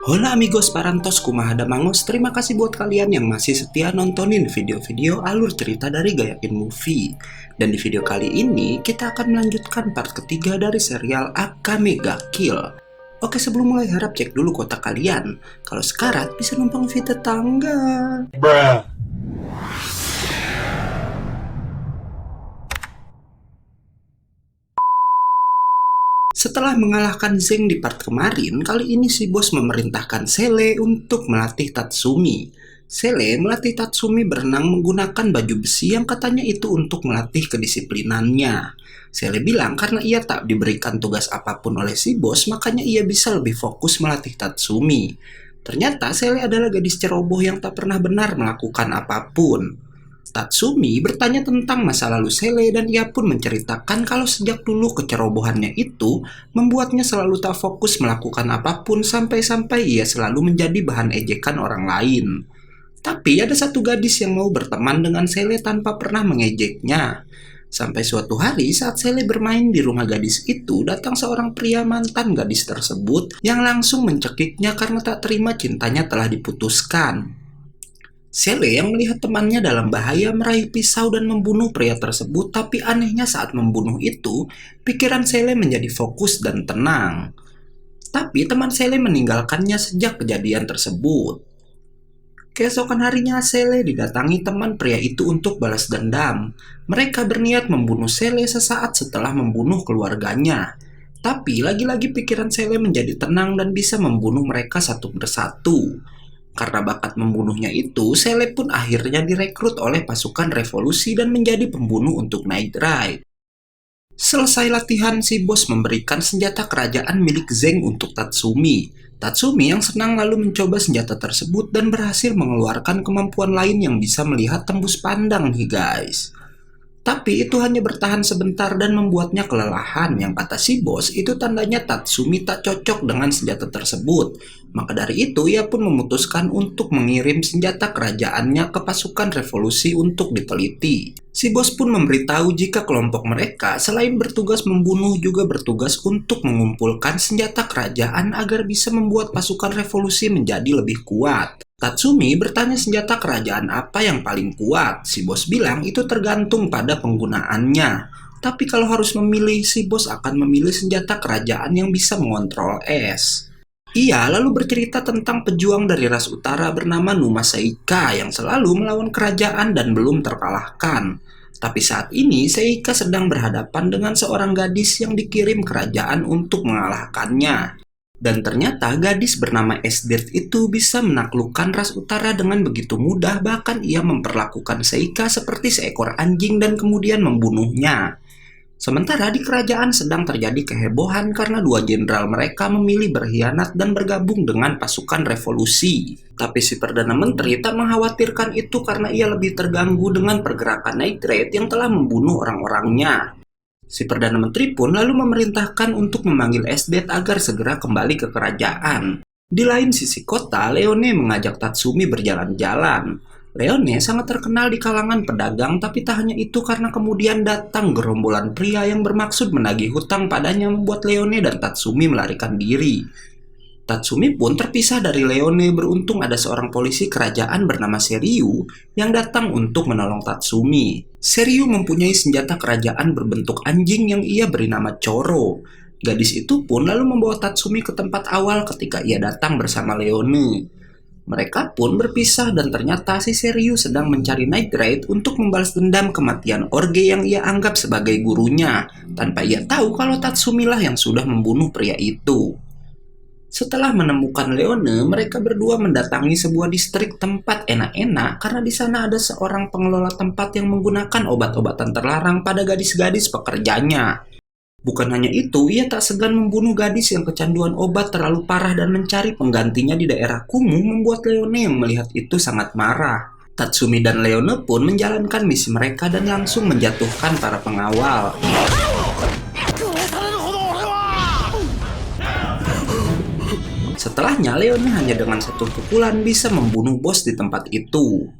Hola amigos parantos kumaha damangos, terima kasih buat kalian yang masih setia nontonin video-video alur cerita dari Gayakin Movie. Dan di video kali ini kita akan melanjutkan part ketiga dari serial Akame ga Kill. Oke, sebelum mulai harap cek dulu kotak kalian. Kalau sekarat bisa numpang fit tetangga. Bruh. Setelah mengalahkan Zeng di part kemarin, kali ini si bos memerintahkan Sele untuk melatih Tatsumi. Sele melatih Tatsumi berenang menggunakan baju besi yang katanya itu untuk melatih kedisiplinannya. Sele bilang karena ia tak diberikan tugas apapun oleh si bos, makanya ia bisa lebih fokus melatih Tatsumi. Ternyata Sele adalah gadis ceroboh yang tak pernah benar melakukan apapun. Tatsumi bertanya tentang masa lalu Sele dan ia pun menceritakan kalau sejak dulu kecerobohannya itu membuatnya selalu tak fokus melakukan apapun sampai-sampai ia selalu menjadi bahan ejekan orang lain. Tapi ada satu gadis yang mau berteman dengan Sele tanpa pernah mengejeknya. Sampai suatu hari saat Sele bermain di rumah gadis itu, datang seorang pria mantan gadis tersebut yang langsung mencekiknya karena tak terima cintanya telah diputuskan. Sele yang melihat temannya dalam bahaya meraih pisau dan membunuh pria tersebut, tapi anehnya saat membunuh itu, pikiran Sele menjadi fokus dan tenang. Tapi teman Sele meninggalkannya sejak kejadian tersebut. Keesokan harinya Sele didatangi teman pria itu untuk balas dendam. Mereka berniat membunuh Sele sesaat setelah membunuh keluarganya. Tapi lagi-lagi pikiran Sele menjadi tenang dan bisa membunuh mereka satu persatu. Karena bakat membunuhnya itu, Sele pun akhirnya direkrut oleh pasukan revolusi dan menjadi pembunuh untuk Night Ride. Selesai latihan, si bos memberikan senjata kerajaan milik Zeng untuk Tatsumi. Tatsumi yang senang lalu mencoba senjata tersebut dan berhasil mengeluarkan kemampuan lain yang bisa melihat tembus pandang nih guys. Tapi itu hanya bertahan sebentar dan membuatnya kelelahan. Yang kata si bos, itu tandanya Tatsumi tak cocok dengan senjata tersebut. Maka dari itu, ia pun memutuskan untuk mengirim senjata kerajaannya ke pasukan revolusi untuk diteliti. Si bos pun memberitahu jika kelompok mereka selain bertugas membunuh juga bertugas untuk mengumpulkan senjata kerajaan agar bisa membuat pasukan revolusi menjadi lebih kuat. Tatsumi bertanya senjata kerajaan apa yang paling kuat. Si bos bilang itu tergantung pada penggunaannya. Tapi kalau harus memilih, si bos akan memilih senjata kerajaan yang bisa mengontrol es. Ia lalu bercerita tentang pejuang dari ras utara bernama Numa Seika yang selalu melawan kerajaan dan belum terkalahkan. Tapi saat ini Seika sedang berhadapan dengan seorang gadis yang dikirim kerajaan untuk mengalahkannya. Dan ternyata gadis bernama Esdirt itu bisa menaklukkan ras utara dengan begitu mudah, bahkan ia memperlakukan Seika seperti seekor anjing dan kemudian membunuhnya. Sementara di kerajaan sedang terjadi kehebohan karena dua jenderal mereka memilih berkhianat dan bergabung dengan pasukan revolusi. Tapi si Perdana Menteri tak mengkhawatirkan itu karena ia lebih terganggu dengan pergerakan Night Raid yang telah membunuh orang-orangnya. Si Perdana Menteri pun lalu memerintahkan untuk memanggil Esdet agar segera kembali ke kerajaan. Di lain sisi kota, Leone mengajak Tatsumi berjalan-jalan. Leone sangat terkenal di kalangan pedagang, tapi tak hanya itu karena kemudian datang gerombolan pria yang bermaksud menagih hutang padanya membuat Leone dan Tatsumi melarikan diri. Tatsumi pun terpisah dari Leone, beruntung ada seorang polisi kerajaan bernama Seryu yang datang untuk menolong Tatsumi. Seryu mempunyai senjata kerajaan berbentuk anjing yang ia beri nama Choro. Gadis itu pun lalu membawa Tatsumi ke tempat awal ketika ia datang bersama Leone. Mereka pun berpisah dan ternyata si Seryu sedang mencari Night Raid untuk membalas dendam kematian Orge yang ia anggap sebagai gurunya, tanpa ia tahu kalau Tatsumi lah yang sudah membunuh pria itu. Setelah menemukan Leone, mereka berdua mendatangi sebuah distrik tempat enak-enak karena di sana ada seorang pengelola tempat yang menggunakan obat-obatan terlarang pada gadis-gadis pekerjanya. Bukan hanya itu, ia tak segan membunuh gadis yang kecanduan obat terlalu parah dan mencari penggantinya di daerah kumuh membuat Leone yang melihat itu sangat marah. Tatsumi dan Leone pun menjalankan misi mereka dan langsung menjatuhkan para pengawal. Setelahnya, Leone hanya dengan satu pukulan bisa membunuh bos di tempat itu.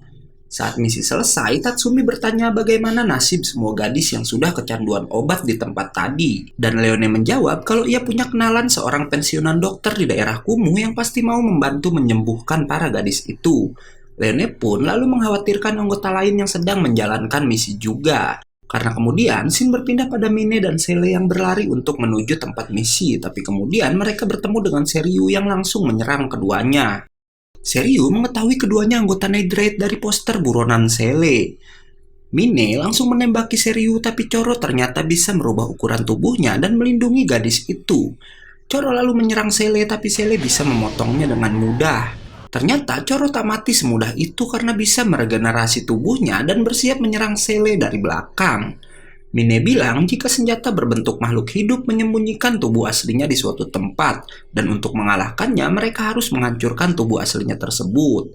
Saat misi selesai, Tatsumi bertanya bagaimana nasib semua gadis yang sudah kecanduan obat di tempat tadi. Dan Leone menjawab kalau ia punya kenalan seorang pensiunan dokter di daerah kumuh yang pasti mau membantu menyembuhkan para gadis itu. Leone pun lalu mengkhawatirkan anggota lain yang sedang menjalankan misi juga. Karena kemudian scene berpindah pada Mine dan Sele yang berlari untuk menuju tempat misi, tapi kemudian mereka bertemu dengan Seryu yang langsung menyerang keduanya. Seryu mengetahui keduanya anggota Night dari poster buronan Sele. Mine langsung menembaki Seryu, tapi Choro ternyata bisa merubah ukuran tubuhnya dan melindungi gadis itu. Choro lalu menyerang Sele, tapi Sele bisa memotongnya dengan mudah. Ternyata Choro tak mati semudah itu karena bisa meregenerasi tubuhnya dan bersiap menyerang Sele dari belakang. Mine bilang jika senjata berbentuk makhluk hidup menyembunyikan tubuh aslinya di suatu tempat, dan untuk mengalahkannya mereka harus menghancurkan tubuh aslinya tersebut.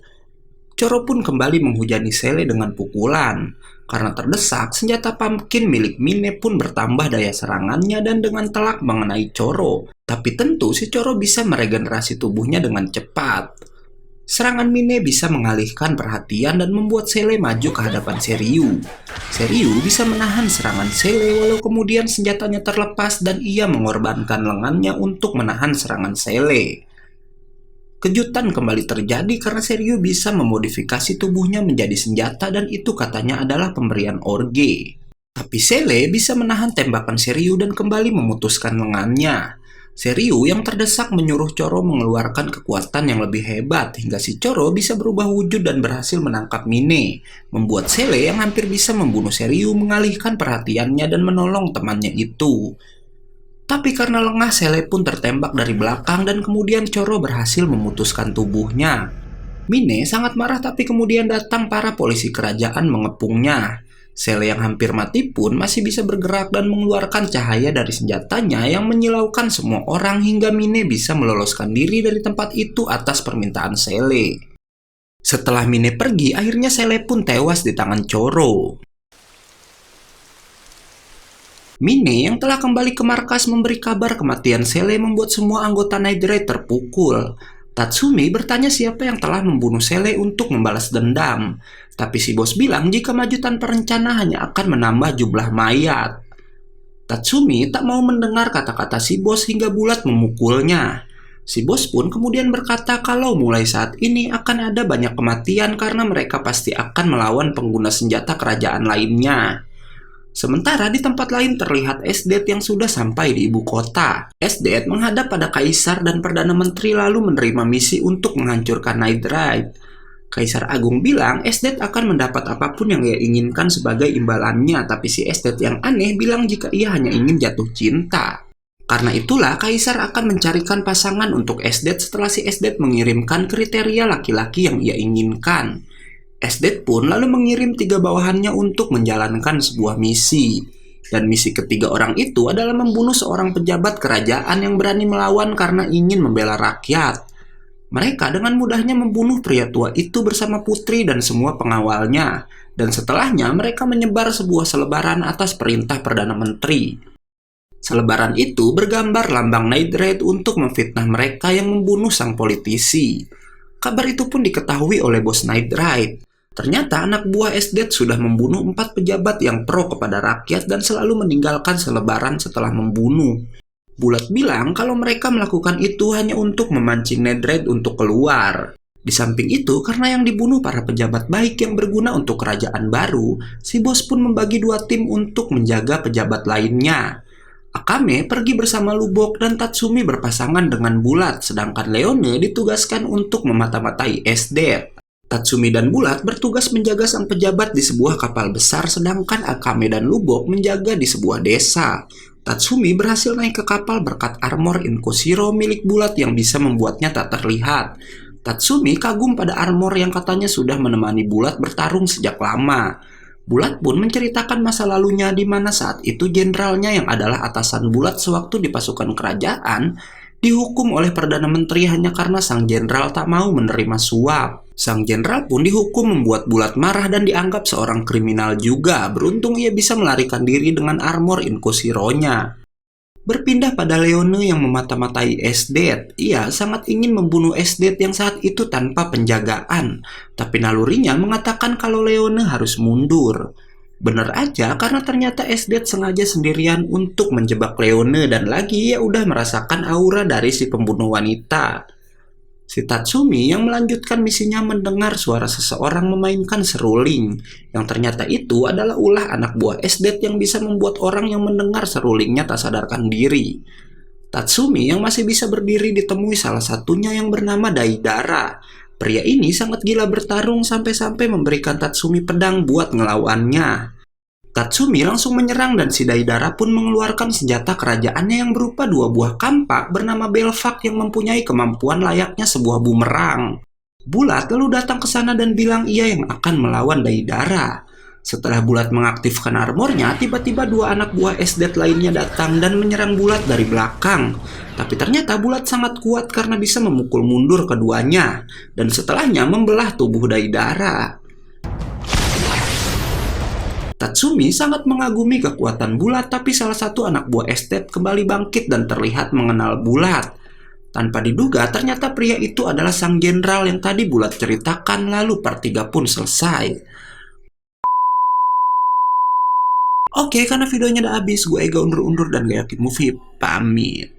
Choro pun kembali menghujani Sele dengan pukulan. Karena terdesak, senjata pumpkin milik Mine pun bertambah daya serangannya dan dengan telak mengenai Choro. Tapi tentu si Choro bisa meregenerasi tubuhnya dengan cepat. Serangan Mine bisa mengalihkan perhatian dan membuat Sele maju ke hadapan Seryu. Seryu bisa menahan serangan Sele walau kemudian senjatanya terlepas dan ia mengorbankan lengannya untuk menahan serangan Sele. Kejutan kembali terjadi karena Seryu bisa memodifikasi tubuhnya menjadi senjata dan itu katanya adalah pemberian Orge. Tapi Sele bisa menahan tembakan Seryu dan kembali memutuskan lengannya. Seryu yang terdesak menyuruh Choro mengeluarkan kekuatan yang lebih hebat hingga si Choro bisa berubah wujud dan berhasil menangkap Mine, membuat Sele yang hampir bisa membunuh Seryu mengalihkan perhatiannya dan menolong temannya itu. Tapi karena lengah, Sele pun tertembak dari belakang dan kemudian Choro berhasil memutuskan tubuhnya. Mine sangat marah tapi kemudian datang para polisi kerajaan mengepungnya. Sele yang hampir mati pun masih bisa bergerak dan mengeluarkan cahaya dari senjatanya yang menyilaukan semua orang hingga Mine bisa meloloskan diri dari tempat itu atas permintaan Sele. Setelah Mine pergi, akhirnya Sele pun tewas di tangan Choro. Mine yang telah kembali ke markas memberi kabar kematian Sele membuat semua anggota Night terpukul. Tatsumi bertanya siapa yang telah membunuh Sele untuk membalas dendam. Tapi si bos bilang jika maju tanpa rencana hanya akan menambah jumlah mayat. Tatsumi tak mau mendengar kata-kata si bos hingga bulat memukulnya. Si bos pun kemudian berkata kalau mulai saat ini akan ada banyak kematian karena mereka pasti akan melawan pengguna senjata kerajaan lainnya. Sementara di tempat lain terlihat Esdet yang sudah sampai di ibu kota. Esdet menghadap pada Kaisar dan Perdana Menteri lalu menerima misi untuk menghancurkan Nightride. Kaisar Agung bilang Esdet akan mendapat apapun yang ia inginkan sebagai imbalannya, tapi si Esdet yang aneh bilang jika ia hanya ingin jatuh cinta. Karena itulah Kaisar akan mencarikan pasangan untuk Esdet setelah si Esdet mengirimkan kriteria laki-laki yang ia inginkan. Esdet pun lalu mengirim 3 bawahannya untuk menjalankan sebuah misi. Dan misi ketiga orang itu adalah membunuh seorang pejabat kerajaan yang berani melawan karena ingin membela rakyat. Mereka dengan mudahnya membunuh pria tua itu bersama putri dan semua pengawalnya. Dan setelahnya mereka menyebar sebuah selebaran atas perintah Perdana Menteri. Selebaran itu bergambar lambang Night untuk memfitnah mereka yang membunuh sang politisi. Kabar itu pun diketahui oleh bos Night. Ternyata anak buah Esdet sudah membunuh 4 pejabat yang pro kepada rakyat dan selalu meninggalkan selebaran setelah membunuh. Bulat bilang kalau mereka melakukan itu hanya untuk memancing Night untuk keluar. Di samping itu, karena yang dibunuh para pejabat baik yang berguna untuk kerajaan baru, si bos pun membagi 2 tim untuk menjaga pejabat lainnya. Akame pergi bersama Lubok dan Tatsumi berpasangan dengan Bulat, sedangkan Leone ditugaskan untuk memata-matai Esdet. Tatsumi dan Bulat bertugas menjaga sang pejabat di sebuah kapal besar, sedangkan Akame dan Lubok menjaga di sebuah desa. Tatsumi berhasil naik ke kapal berkat armor Inkoshiro milik Bulat yang bisa membuatnya tak terlihat. Tatsumi kagum pada armor yang katanya sudah menemani Bulat bertarung sejak lama. Bulat pun menceritakan masa lalunya di mana saat itu jenderalnya yang adalah atasan Bulat sewaktu di pasukan kerajaan dihukum oleh Perdana Menteri hanya karena sang jenderal tak mau menerima suap. Sang jenderal pun dihukum membuat Bulat marah dan dianggap seorang kriminal juga. Beruntung ia bisa melarikan diri dengan armor Inkoshiro-nya. Berpindah pada Leone yang memata-matai Esdet, ia sangat ingin membunuh Esdet yang saat itu tanpa penjagaan. Tapi nalurinya mengatakan kalau Leone harus mundur. Bener aja karena ternyata Esdet sengaja sendirian untuk menjebak Leone dan lagi ia udah merasakan aura dari si pembunuh wanita. Si Tatsumi yang melanjutkan misinya mendengar suara seseorang memainkan seruling, yang ternyata itu adalah ulah anak buah Esdet yang bisa membuat orang yang mendengar serulingnya tak sadarkan diri. Tatsumi yang masih bisa berdiri ditemui salah satunya yang bernama Daidara. Pria ini sangat gila bertarung sampai-sampai memberikan Tatsumi pedang buat ngelawannya. Tatsumi langsung menyerang dan si Daidara pun mengeluarkan senjata kerajaannya yang berupa dua buah kampak bernama Belvac yang mempunyai kemampuan layaknya sebuah bumerang. Bulat lalu datang ke sana dan bilang ia yang akan melawan Daidara. Setelah Bulat mengaktifkan armornya, tiba-tiba dua anak buah Esdet lainnya datang dan menyerang Bulat dari belakang. Tapi ternyata Bulat sangat kuat karena bisa memukul mundur keduanya, dan setelahnya membelah tubuh Daidara. Tatsumi sangat mengagumi kekuatan Bulat, tapi salah satu anak buah Esdet kembali bangkit dan terlihat mengenal Bulat. Tanpa diduga, ternyata pria itu adalah sang jenderal yang tadi Bulat ceritakan, lalu part 3 pun selesai. Oke, karena videonya udah habis, gue Ega undur-undur dan gak yakin movie, pamit.